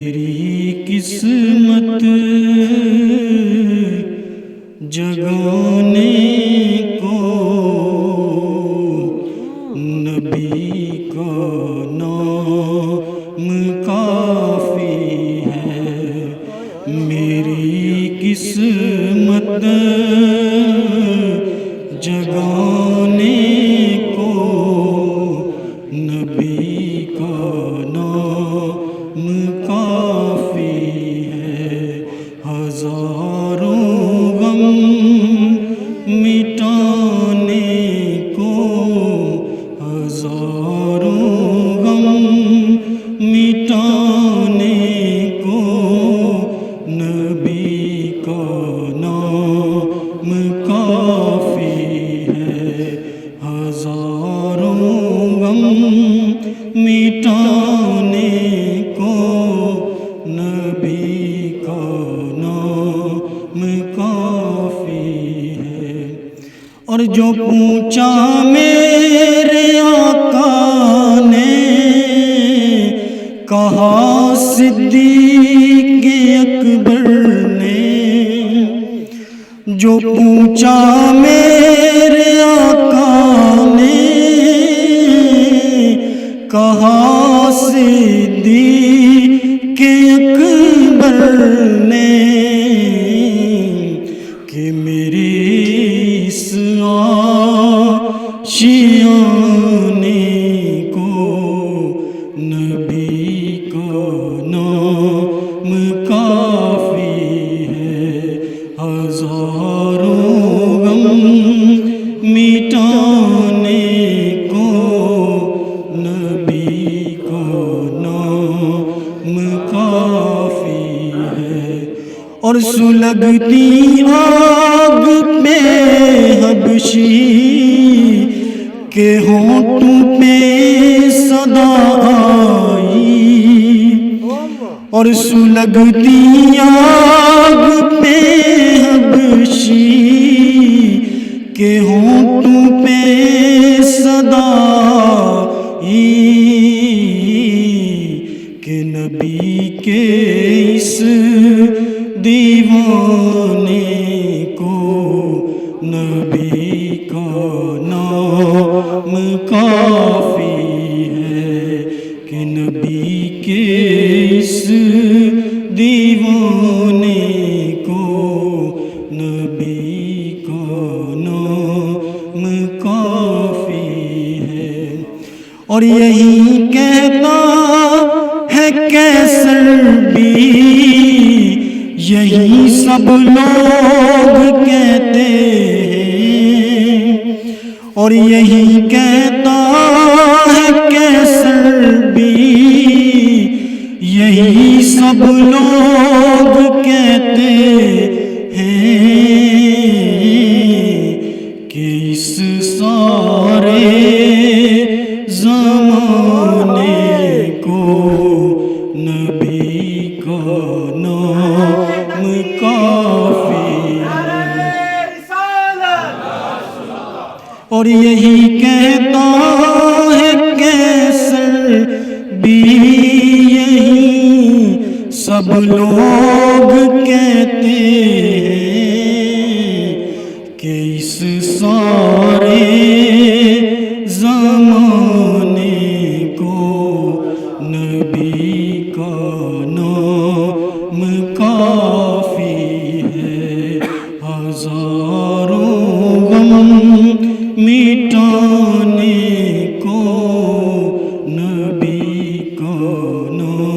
میری قسمت جگانے کو نبی کا نام کافی ہے۔ میری قسمت جگانے کو نبی کا نام کافی ہے۔ ہزاروں غم مٹانے کو، ہزاروں غم مٹانے کو نبی کا نام کافی ہے۔ ہزاروں غم مٹانے کو نبی کا نام کافی ہے۔ اور جو پوچھا میرے آقا نے، کہا صدیق اکبر نے، جو پوچھا میرے آقا نے، کہا صدیق اکبر نے، کہ میری اس آشیانے کو نبی کا نام کافی ہے۔ ہزاروں غم مٹانے کو نبی کا نام کافی ہے۔ اور سلگتی آگ پہ حبشی کے ہونٹوں پہ صدا آئی، اور سلگتی آگ پہ حبشی کے ہونٹوں پہ صدا آئی، کہ نبی کے اس دیوانے کو نبی کا نام کافی ہے، کہ نبی کے اس دیوانے کو نبی کا نام کافی ہے۔ اور یہی کہتا ہے کیسر بھی، یہی سب لوگ کہتے ہیں، اور یہی کہتا ہے کیسر بھی، یہی سب لوگ کہتے ہیں، کہ اس سارے زمانے کو نبی کا نام کافی ہے۔ اور یہی کہتا ہے کیسر بھی، یہی سب لوگ کہتے ہیں، کہ اس سارے زمانے کو نبی کا نام کافی ہے۔ ہزاروں غم مٹانے کو نبی کا نام